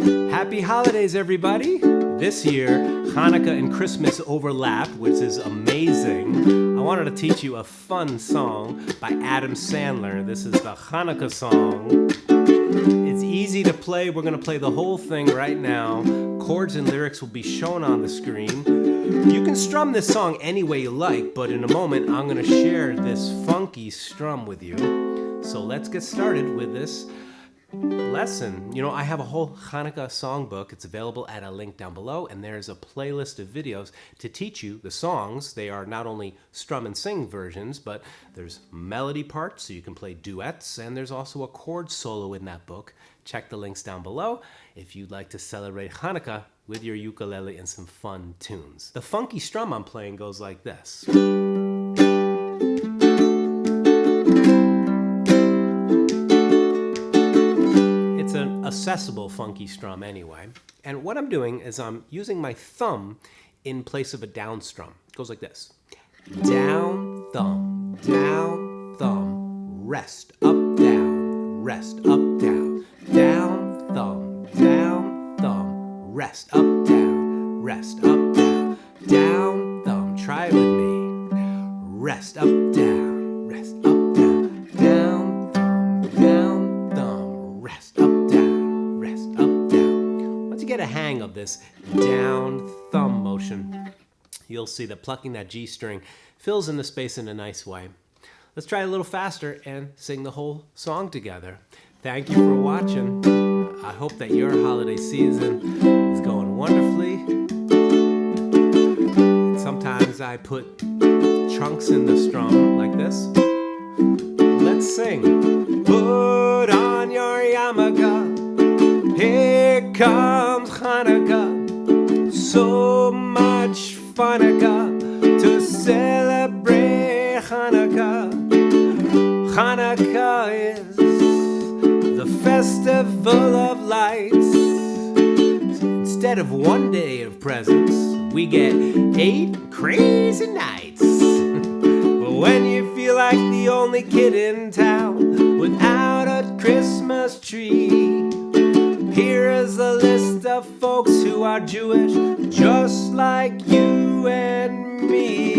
Happy holidays, everybody! This year, Hanukkah and Christmas overlap, which is amazing. I wanted to teach you a fun song by Adam Sandler. This is the Hanukkah song. It's easy to play. We're going to play the whole thing right now. Chords and lyrics will be shown on the screen. You can strum this song any way you like, but in a moment, I'm going to share this funky strum with you. So let's get started with this lesson. You know, I have a whole Hanukkah songbook. It's available at a link down below, and there's a playlist of videos to teach you the songs. They are not only strum and sing versions, but there's melody parts, so you can play duets, and there's also a chord solo in that book. Check the links down below if you'd like to celebrate Hanukkah with your ukulele and some fun tunes. The funky strum I'm playing goes like this. Accessible funky strum anyway. And what I'm doing is I'm using my thumb in place of a down strum. It goes like this. Down, thumb, rest, up, down, rest, up, down, down, thumb, rest, up, down, rest, up, down, down, thumb, try it with me, rest, up, down, rest, up, down, down, thumb, rest, up, get a hang of this down thumb motion, you'll see that plucking that G string fills in the space in a nice way. Let's try a little faster and sing the whole song together. Thank you for watching. I hope that your holiday season is going wonderfully. Sometimes I put chunks in the strum like this. Let's sing. Put on your yarmulke. Here comes Hanukkah, so much funukkah to celebrate Hanukkah. Hanukkah is the festival of lights. Instead of one day of presents, we get 8 crazy nights. But when you feel like the only kid in town without a Christmas tree, here is a list of folks who are Jewish, just like you and me.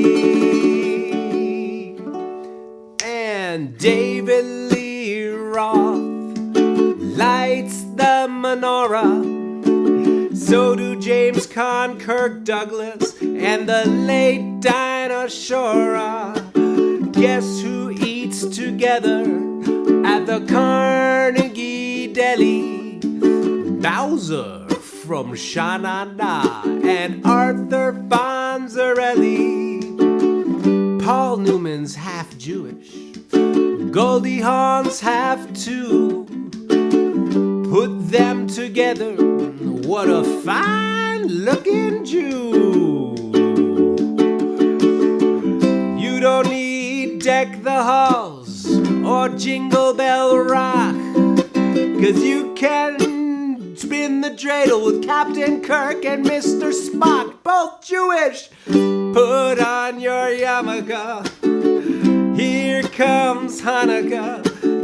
And David Lee Roth lights the menorah. So do James Caan, Kirk Douglas, and the late Dinah Shore. Guess who eats together at the Carnegie Deli? Bowser from Sha-Na-Na and Arthur Fonzarelli. Paul Newman's half Jewish. Goldie Hawn's half too. Put them together, what a fine-looking Jew. You don't need Deck the Halls or Jingle Bell Rock, 'cause you can spin the dreidel with Captain Kirk and Mr. Spock, both Jewish. Put on your yarmulke. Here comes Hanukkah.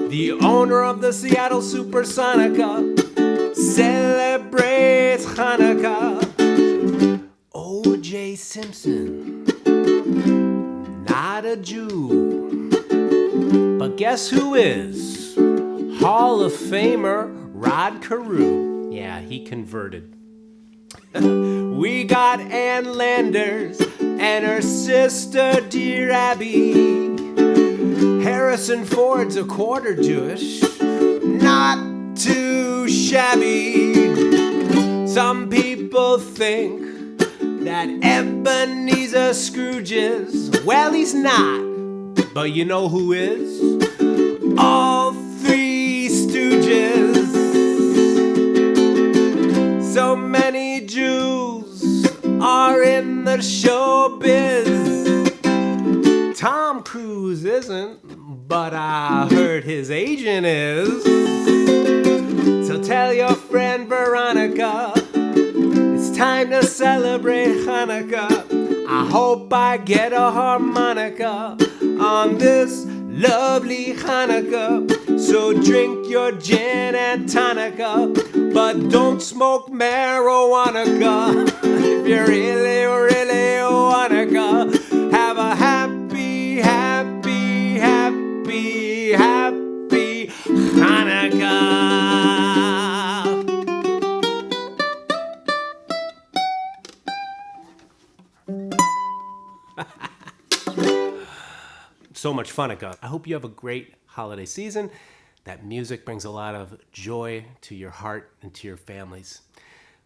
The owner of the Seattle Supersonica celebrates Hanukkah. O.J. Simpson, not a Jew. But guess who is? Hall of Famer Rod Carew. Yeah, he converted. We got Ann Landers and her sister Dear Abby. Harrison Ford's a quarter Jewish, not too shabby. Some people think that Ebenezer Scrooge is. Well, he's not. But you know who is? All 3 Stooges. So many Jews are in the showbiz. Tom Cruise isn't, but I heard his agent is. So tell your friend Veronica, it's time to celebrate Hanukkah. I hope I get a harmonica on this lovely Hanukkah. So drink your gin and tonica, but don't smoke marijuana. If you really, really wanna go, have a happy, happy, happy, happy Hanukkah. So much Funica. I hope you have a great holiday season. That music brings a lot of joy to your heart and to your families.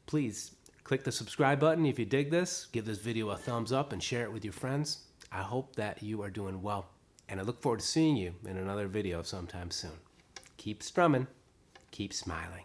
Please click the subscribe button if you dig this. Give this video a thumbs up and share it with your friends. I hope that you are doing well, and I look forward to seeing you in another video sometime soon. Keep strumming, keep smiling.